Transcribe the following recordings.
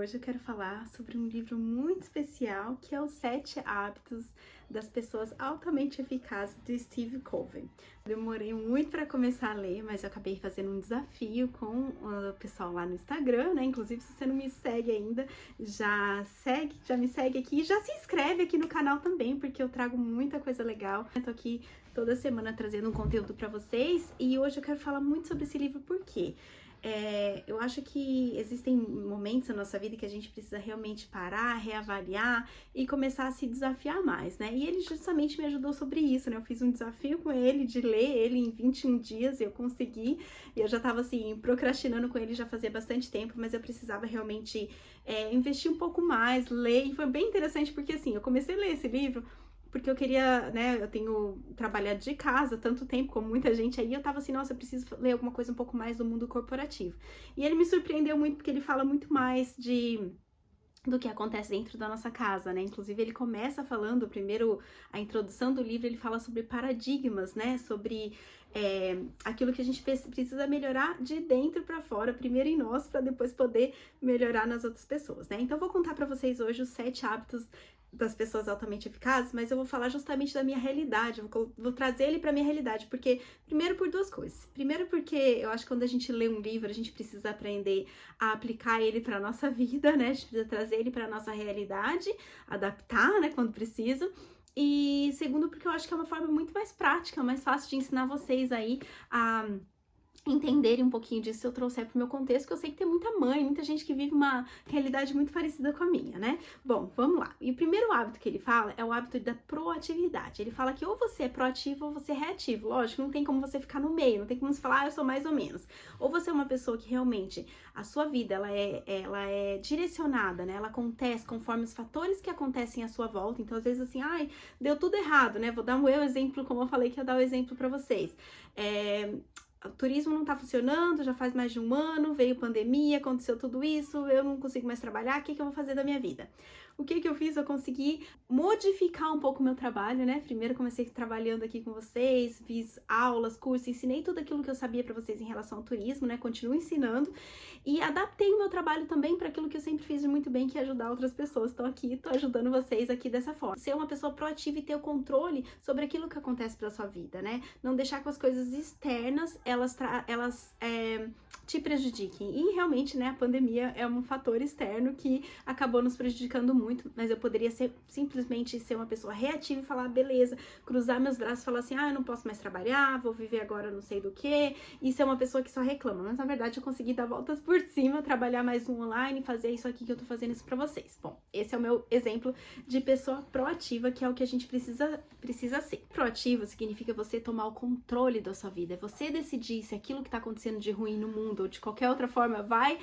Hoje eu quero falar sobre um livro muito especial, que é Os 7 Hábitos das Pessoas Altamente Eficazes, de Steve Covey. Demorei muito para começar a ler, mas eu acabei fazendo um desafio com o pessoal lá no Instagram, né? Inclusive, se você não me segue ainda, já me segue aqui e já se inscreve aqui no canal também, porque eu trago muita coisa legal. Eu tô aqui toda semana trazendo um conteúdo para vocês e hoje eu quero falar muito sobre esse livro, por quê? Eu acho que existem momentos na nossa vida que a gente precisa realmente parar, reavaliar e começar a se desafiar mais, né? E ele justamente me ajudou sobre isso, né? Eu fiz um desafio com ele de ler ele em 21 dias e eu consegui. E eu já tava assim, procrastinando com ele já fazia bastante tempo, mas eu precisava realmente investir um pouco mais, ler. E foi bem interessante porque assim, eu comecei a ler esse livro porque eu queria, né, eu tenho trabalhado de casa tanto tempo, como muita gente aí, eu tava assim, nossa, eu preciso ler alguma coisa um pouco mais do mundo corporativo. E ele me surpreendeu muito, porque ele fala muito mais do que acontece dentro da nossa casa, né? Inclusive, ele começa falando, primeiro, a introdução do livro, ele fala sobre paradigmas, né? Sobre aquilo que a gente precisa melhorar de dentro para fora, primeiro em nós, para depois poder melhorar nas outras pessoas, né? Então, eu vou contar para vocês hoje os 7 hábitos das pessoas altamente eficazes, mas eu vou falar justamente da minha realidade, vou trazer ele para minha realidade, porque, primeiro por duas coisas. Primeiro porque eu acho que quando a gente lê um livro, a gente precisa aprender a aplicar ele para nossa vida, né? A gente precisa trazer ele para nossa realidade, adaptar, né, quando precisa. E segundo, porque eu acho que é uma forma muito mais prática, mais fácil de ensinar vocês aí a entenderem um pouquinho disso se eu trouxer pro meu contexto, que eu sei que tem muita mãe, muita gente que vive uma realidade muito parecida com a minha, né? Bom, vamos lá. E o primeiro hábito que ele fala é o hábito da proatividade. Ele fala que ou você é proativo ou você é reativo. Lógico, não tem como você ficar no meio, não tem como você falar, eu sou mais ou menos. Ou você é uma pessoa que realmente, a sua vida, ela é direcionada, né? Ela acontece conforme os fatores que acontecem à sua volta. Então, às vezes assim, ai, deu tudo errado, né? Vou dar um exemplo, como eu falei que ia dar o exemplo pra vocês. O turismo não tá funcionando, já faz mais de um ano, veio pandemia, aconteceu tudo isso, eu não consigo mais trabalhar, o que eu vou fazer da minha vida? O que eu fiz? Eu consegui modificar um pouco o meu trabalho, né? Primeiro comecei trabalhando aqui com vocês, fiz aulas, cursos, ensinei tudo aquilo que eu sabia pra vocês em relação ao turismo, né? Continuo ensinando e adaptei o meu trabalho também para aquilo que eu sempre fiz de muito bem, que é ajudar outras pessoas. Tô aqui, tô ajudando vocês aqui dessa forma. Ser uma pessoa proativa e ter o controle sobre aquilo que acontece pela sua vida, né? Não deixar que as coisas externas, elas te prejudiquem. E realmente, né, a pandemia é um fator externo que acabou nos prejudicando muito, mas eu poderia simplesmente ser uma pessoa reativa e falar, beleza, cruzar meus braços e falar assim, eu não posso mais trabalhar, vou viver agora não sei do que, e ser uma pessoa que só reclama. Mas na verdade eu consegui dar voltas por cima, trabalhar mais no online, fazer isso aqui que eu tô fazendo isso pra vocês. Bom, esse é o meu exemplo de pessoa proativa, que é o que a gente precisa ser. Proativo significa você tomar o controle da sua vida, é você decidir se aquilo que tá acontecendo de ruim no mundo ou de qualquer outra forma vai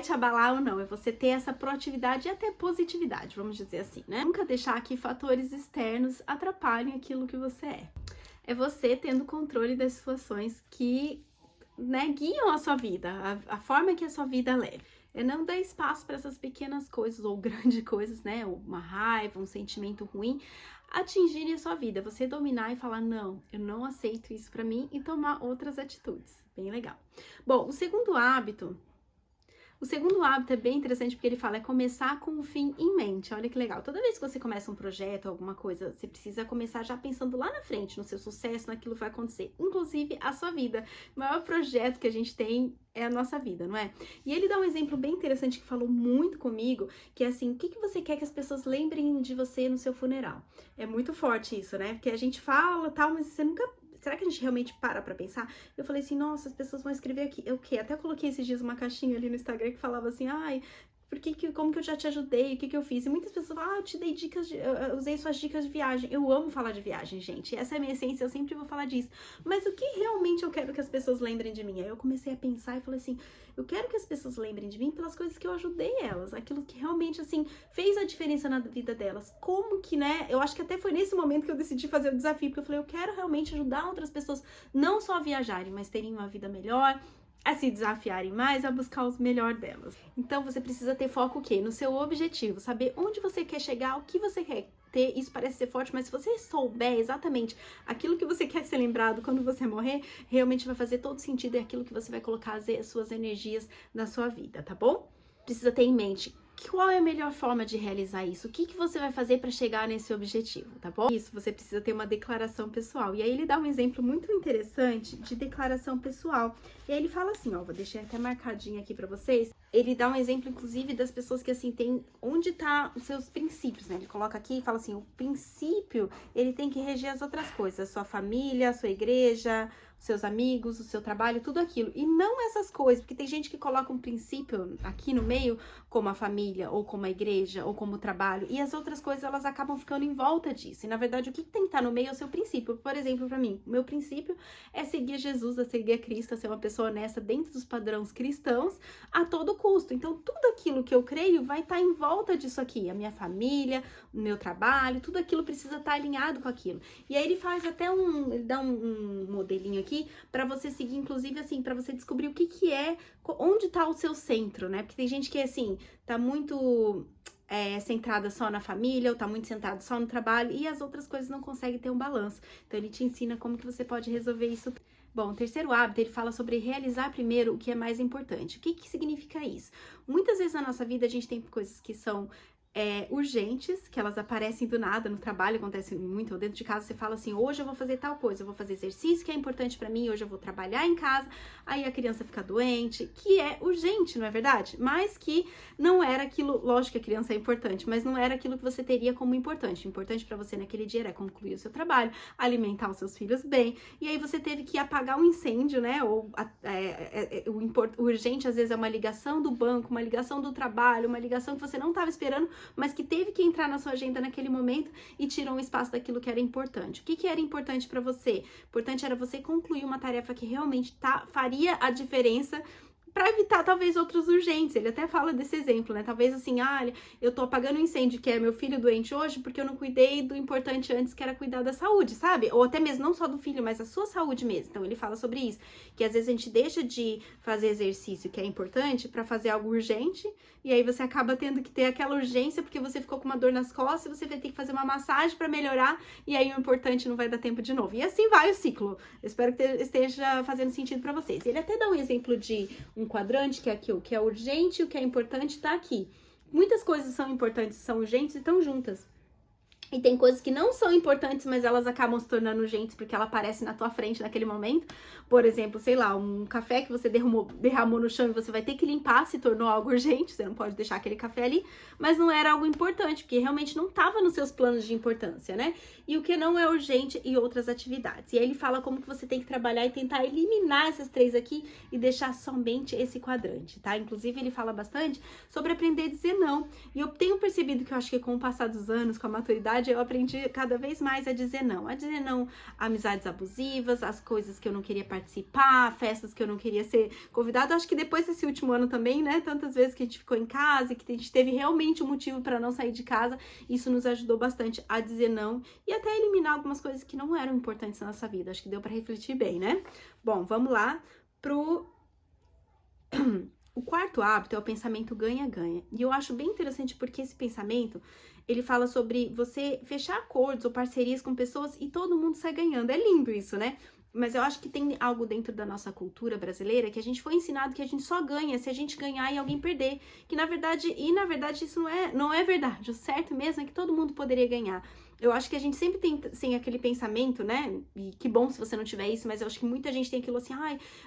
te abalar ou não. É você ter essa proatividade e até positividade, vamos dizer assim, né? Nunca deixar que fatores externos atrapalhem aquilo que você é. É você tendo controle das situações que, né, guiam a sua vida, a forma que a sua vida leva. É não dar espaço para essas pequenas coisas ou grandes coisas, né? Uma raiva, um sentimento ruim, atingirem a sua vida. Você dominar e falar, não, eu não aceito isso para mim, e tomar outras atitudes. Bem legal. Bom, o segundo hábito é bem interessante, porque ele fala, é começar com o fim em mente. Olha que legal. Toda vez que você começa um projeto, alguma coisa, você precisa começar já pensando lá na frente, no seu sucesso, naquilo que vai acontecer. Inclusive, a sua vida. O maior projeto que a gente tem é a nossa vida, não é? E ele dá um exemplo bem interessante que falou muito comigo, que é assim, o que você quer que as pessoas lembrem de você no seu funeral? É muito forte isso, né? Porque a gente fala tal, mas você nunca... Será que a gente realmente para pra pensar? Eu falei assim, nossa, as pessoas vão escrever aqui. O quê? Até coloquei esses dias uma caixinha ali no Instagram que falava assim, como que eu já te ajudei? O que eu fiz? E muitas pessoas falam, eu te dei dicas, eu usei suas dicas de viagem. Eu amo falar de viagem, gente. Essa é a minha essência, eu sempre vou falar disso. Mas o que realmente eu quero que as pessoas lembrem de mim? Aí eu comecei a pensar e falei assim, eu quero que as pessoas lembrem de mim pelas coisas que eu ajudei elas. Aquilo que realmente, assim, fez a diferença na vida delas. Como que, né? Eu acho que até foi nesse momento que eu decidi fazer o desafio, porque eu falei, eu quero realmente ajudar outras pessoas, não só a viajarem, mas terem uma vida melhor, a se desafiarem mais, a buscar o melhor delas. Então você precisa ter foco o quê? No seu objetivo, saber onde você quer chegar, o que você quer ter. Isso parece ser forte, mas se você souber exatamente aquilo que você quer ser lembrado quando você morrer, realmente vai fazer todo sentido, e é aquilo que você vai colocar as suas energias na sua vida, tá bom? Precisa ter em mente qual é a melhor forma de realizar isso? O que você vai fazer para chegar nesse objetivo, tá bom? Isso, você precisa ter uma declaração pessoal. E aí ele dá um exemplo muito interessante de declaração pessoal. E aí ele fala assim, ó, vou deixar até marcadinho aqui para vocês. Ele dá um exemplo, inclusive, das pessoas que, assim, tem onde tá os seus princípios, né? Ele coloca aqui e fala assim, o princípio, ele tem que reger as outras coisas, a sua família, a sua igreja, os seus amigos, o seu trabalho, tudo aquilo. E não essas coisas, porque tem gente que coloca um princípio aqui no meio, como a família, ou como a igreja, ou como o trabalho, e as outras coisas, elas acabam ficando em volta disso. E, na verdade, o que tem que estar no meio é o seu princípio. Por exemplo, para mim, o meu princípio é seguir Jesus, é seguir a Cristo, é ser uma pessoa honesta dentro dos padrões cristãos, a todo custo. Então, tudo aquilo que eu creio vai estar em volta disso aqui. A minha família, o meu trabalho, tudo aquilo precisa estar alinhado com aquilo. E aí ele faz até ele dá um modelinho aqui para você seguir, inclusive assim, para você descobrir o que é, onde tá o seu centro, né? Porque tem gente que, assim, tá muito centrada só na família, ou tá muito centrado só no trabalho, e as outras coisas não conseguem ter um balanço. Então, ele te ensina como que você pode resolver isso. Bom, o terceiro hábito, ele fala sobre realizar primeiro o que é mais importante. O que significa isso? Muitas vezes na nossa vida a gente tem coisas que são urgentes, que elas aparecem do nada no trabalho, acontece muito, ou dentro de casa você fala assim, hoje eu vou fazer tal coisa, eu vou fazer exercício que é importante pra mim, hoje eu vou trabalhar em casa, aí a criança fica doente, que é urgente, não é verdade? Mas que não era aquilo, lógico que a criança é importante, mas não era aquilo que você teria como importante. O importante pra você naquele dia era concluir o seu trabalho, alimentar os seus filhos bem, e aí você teve que apagar um incêndio, né, ou o urgente às vezes é uma ligação do banco, uma ligação do trabalho, uma ligação que você não estava esperando, mas que teve que entrar na sua agenda naquele momento e tirou um espaço daquilo que era importante. O que era importante para você? Importante era você concluir uma tarefa que realmente faria a diferença para evitar talvez outros urgentes. Ele até fala desse exemplo, né? Talvez assim, eu tô apagando um incêndio que é meu filho doente hoje porque eu não cuidei do importante antes, que era cuidar da saúde, sabe? Ou até mesmo não só do filho, mas a sua saúde mesmo. Então ele fala sobre isso, que às vezes a gente deixa de fazer exercício que é importante para fazer algo urgente, e aí você acaba tendo que ter aquela urgência porque você ficou com uma dor nas costas e você vai ter que fazer uma massagem para melhorar, e aí o importante não vai dar tempo de novo. E assim vai o ciclo. Eu espero que esteja fazendo sentido para vocês. Ele até dá um exemplo de um quadrante, que é aqui, o que é urgente, o que é importante tá aqui. Muitas coisas são importantes, são urgentes e estão juntas. E tem coisas que não são importantes, mas elas acabam se tornando urgentes porque ela aparece na tua frente naquele momento. Por exemplo, sei lá, um café que você derramou no chão e você vai ter que limpar, se tornou algo urgente, você não pode deixar aquele café ali, mas não era algo importante, porque realmente não estava nos seus planos de importância, né? E o que não é urgente e outras atividades. E aí ele fala como que você tem que trabalhar e tentar eliminar essas três aqui e deixar somente esse quadrante, tá? Inclusive ele fala bastante sobre aprender a dizer não. E eu tenho percebido que eu acho que com o passar dos anos, com a maturidade, eu aprendi cada vez mais a dizer não a amizades abusivas, as coisas que eu não queria participar, festas que eu não queria ser convidada. Acho que depois desse último ano também, né, tantas vezes que a gente ficou em casa, que a gente teve realmente um motivo para não sair de casa, isso nos ajudou bastante a dizer não e até eliminar algumas coisas que não eram importantes na nossa vida. Acho que deu para refletir bem, né? Bom, vamos lá pro o quarto hábito é o pensamento ganha-ganha. E eu acho bem interessante porque esse pensamento, ele fala sobre você fechar acordos ou parcerias com pessoas e todo mundo sai ganhando. É lindo isso, né? Mas eu acho que tem algo dentro da nossa cultura brasileira que a gente foi ensinado que a gente só ganha se a gente ganhar e alguém perder. Que na verdade isso não é verdade. O certo mesmo é que todo mundo poderia ganhar. Eu acho que a gente sempre tem aquele pensamento, né? E que bom se você não tiver isso, mas eu acho que muita gente tem aquilo assim,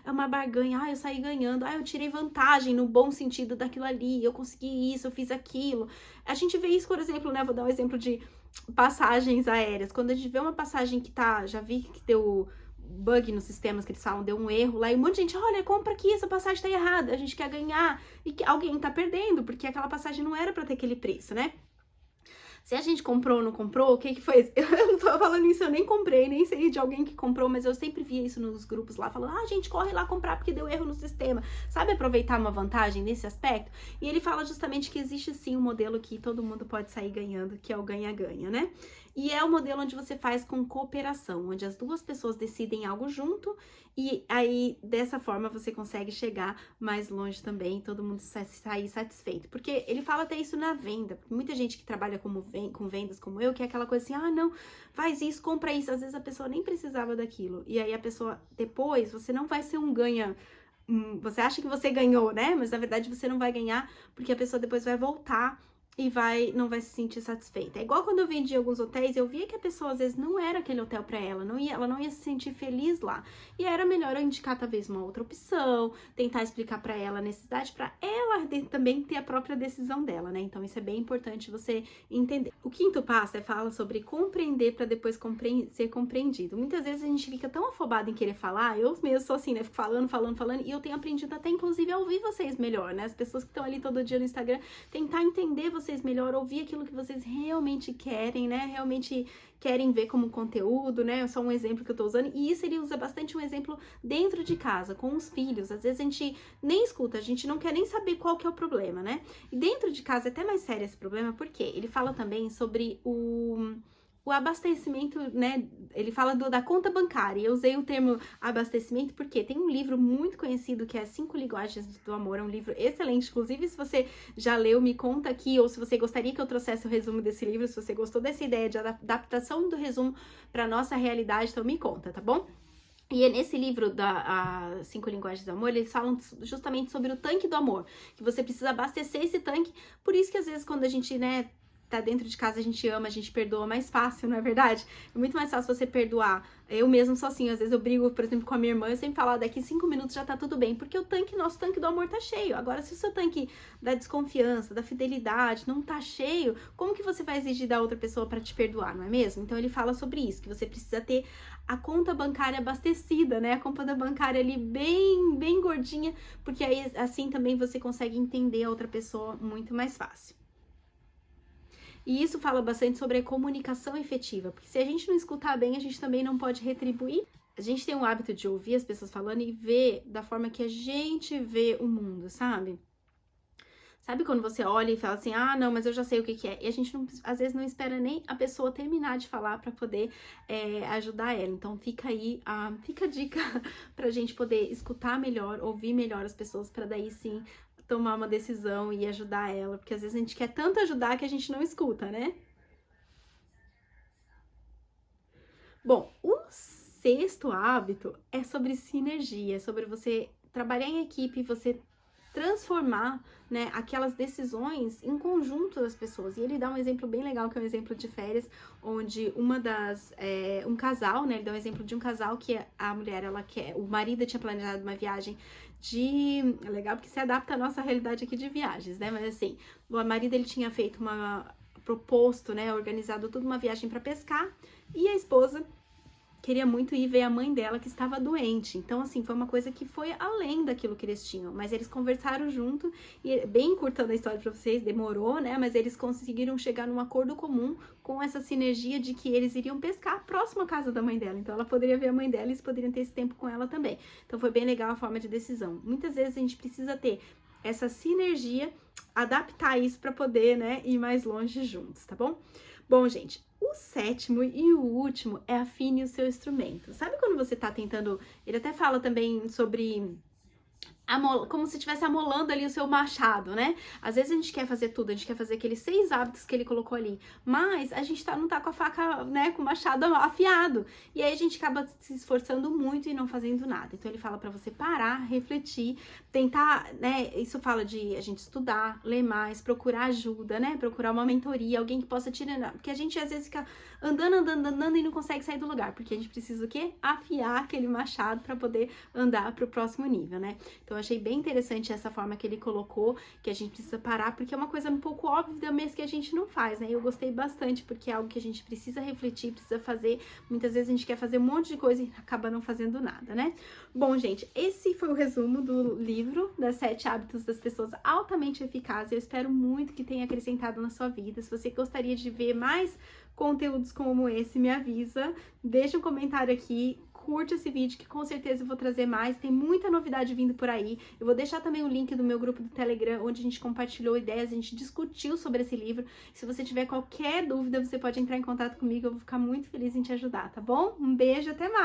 é uma barganha, eu saí ganhando, eu tirei vantagem no bom sentido daquilo ali, eu consegui isso, eu fiz aquilo. A gente vê isso, por exemplo, né? Vou dar um exemplo de passagens aéreas. Quando a gente vê uma passagem que já vi que deu bug nos sistemas que eles falam, deu um erro lá, e um monte de gente, olha, compra aqui, essa passagem tá errada, a gente quer ganhar, e que alguém tá perdendo, porque aquela passagem não era pra ter aquele preço, né? Se a gente comprou ou não comprou, o que foi? Eu não tô falando isso, eu nem comprei, nem sei de alguém que comprou, mas eu sempre via isso nos grupos lá, falando, gente, corre lá comprar porque deu erro no sistema. Sabe aproveitar uma vantagem nesse aspecto? E ele fala justamente que existe sim um modelo que todo mundo pode sair ganhando, que é o ganha-ganha, né? E é o modelo onde você faz com cooperação, onde as duas pessoas decidem algo junto e aí dessa forma você consegue chegar mais longe também, todo mundo sair satisfeito. Porque ele fala até isso na venda, porque muita gente que trabalha com vendas como eu, que é aquela coisa assim, não, faz isso, compra isso. Às vezes a pessoa nem precisava daquilo. E aí a pessoa, depois, você não vai ser um ganha você acha que você ganhou, né? Mas na verdade você não vai ganhar, porque a pessoa depois vai voltar e não vai se sentir satisfeita. É igual quando eu vendi alguns hotéis, eu via que a pessoa às vezes não era aquele hotel para ela, ela não ia se sentir feliz lá. E era melhor eu indicar talvez uma outra opção, tentar explicar para ela a necessidade, para ela também ter a própria decisão dela, né? Então isso é bem importante você entender. O quinto passo fala sobre compreender para depois ser compreendido. Muitas vezes a gente fica tão afobado em querer falar, eu mesmo sou assim, né? Fico falando, e eu tenho aprendido até inclusive a ouvir vocês melhor, né? As pessoas que estão ali todo dia no Instagram, tentar entender vocês melhor, ouvir aquilo que vocês realmente querem, né? Realmente querem ver como conteúdo, né? É só um exemplo que eu tô usando. E isso ele usa bastante um exemplo dentro de casa, com os filhos. Às vezes a gente nem escuta, a gente não quer nem saber qual que é o problema, né? E dentro de casa é até mais sério esse problema, porque ele fala também sobre o abastecimento, né? Ele fala da conta bancária. Eu usei o termo abastecimento porque tem um livro muito conhecido que é 5 Linguagens do Amor. É um livro excelente. Inclusive, se você já leu, me conta aqui. Ou se você gostaria que eu trouxesse o resumo desse livro, se você gostou dessa ideia de adaptação do resumo para nossa realidade, então me conta, tá bom? E nesse livro da 5 Linguagens do Amor, eles falam justamente sobre o tanque do amor, que você precisa abastecer esse tanque. Por isso que às vezes quando a gente, né, tá dentro de casa, a gente ama, a gente perdoa mais fácil, não é verdade? É muito mais fácil você perdoar. Eu mesmo sou assim, às vezes eu brigo, por exemplo, com a minha irmã, eu sempre falo, daqui 5 minutos já tá tudo bem, porque nosso tanque do amor tá cheio. Agora, se o seu tanque da desconfiança, da fidelidade não tá cheio, como que você vai exigir da outra pessoa para te perdoar, não é mesmo? Então ele fala sobre isso, que você precisa ter a conta bancária abastecida, né? A conta bancária ali bem gordinha, porque aí assim também você consegue entender a outra pessoa muito mais fácil. E isso fala bastante sobre a comunicação efetiva, porque se a gente não escutar bem, a gente também não pode retribuir. A gente tem o hábito de ouvir as pessoas falando e ver da forma que a gente vê o mundo, sabe? Sabe quando você olha e fala assim, ah, não, mas eu já sei o que é. E a gente, às vezes, não espera nem a pessoa terminar de falar para poder ajudar ela. Então, fica aí, fica a dica pra gente poder escutar melhor, ouvir melhor as pessoas, para daí sim tomar uma decisão e ajudar ela, porque às vezes a gente quer tanto ajudar que a gente não escuta, né? Bom, o sexto hábito é sobre sinergia, é sobre você trabalhar em equipe, você transformar, né, aquelas decisões em conjunto das pessoas. E ele dá um exemplo bem legal, que é um exemplo de férias, onde um casal, né, ele dá um exemplo de um casal que a mulher, o marido tinha planejado uma viagem é legal porque se adapta à nossa realidade aqui de viagens, né, mas assim, o marido ele tinha feito proposto, né, organizado toda uma viagem para pescar, e a esposa queria muito ir ver a mãe dela que estava doente. Então, assim, foi uma coisa que foi além daquilo que eles tinham. Mas eles conversaram junto e, bem encurtando a história para vocês, demorou, né? Mas eles conseguiram chegar num acordo comum com essa sinergia de que eles iriam pescar próximo à casa da mãe dela. Então, ela poderia ver a mãe dela e eles poderiam ter esse tempo com ela também. Então, foi bem legal a forma de decisão. Muitas vezes a gente precisa ter essa sinergia, adaptar isso para poder, né, ir mais longe juntos, tá bom? Bom, gente, o sétimo e o último é afine o seu instrumento. Sabe quando você tá tentando... Ele até fala também sobre... como se estivesse amolando ali o seu machado, né? Às vezes a gente quer fazer tudo, a gente quer fazer aqueles 6 hábitos que ele colocou ali, mas a gente não tá com a faca, né, com o machado afiado. E aí a gente acaba se esforçando muito e não fazendo nada. Então ele fala pra você parar, refletir, tentar, né? Isso fala de a gente estudar, ler mais, procurar ajuda, né? Procurar uma mentoria, alguém que possa tirar. Porque a gente às vezes fica andando e não consegue sair do lugar, porque a gente precisa o quê? Afiar aquele machado para poder andar pro próximo nível, né? Então eu achei bem interessante essa forma que ele colocou, que a gente precisa parar, porque é uma coisa um pouco óbvia, mas que a gente não faz, né? Eu gostei bastante, porque é algo que a gente precisa refletir, precisa fazer. Muitas vezes a gente quer fazer um monte de coisa e acaba não fazendo nada, né? Bom, gente, esse foi o resumo do livro, das 7 hábitos das pessoas altamente eficazes. Eu espero muito que tenha acrescentado na sua vida. Se você gostaria de ver mais conteúdos como esse, me avisa, deixa um comentário aqui, curte esse vídeo que com certeza eu vou trazer mais, tem muita novidade vindo por aí. Eu vou deixar também o link do meu grupo do Telegram, onde a gente compartilhou ideias, a gente discutiu sobre esse livro. Se você tiver qualquer dúvida, você pode entrar em contato comigo, eu vou ficar muito feliz em te ajudar, tá bom? Um beijo, até mais!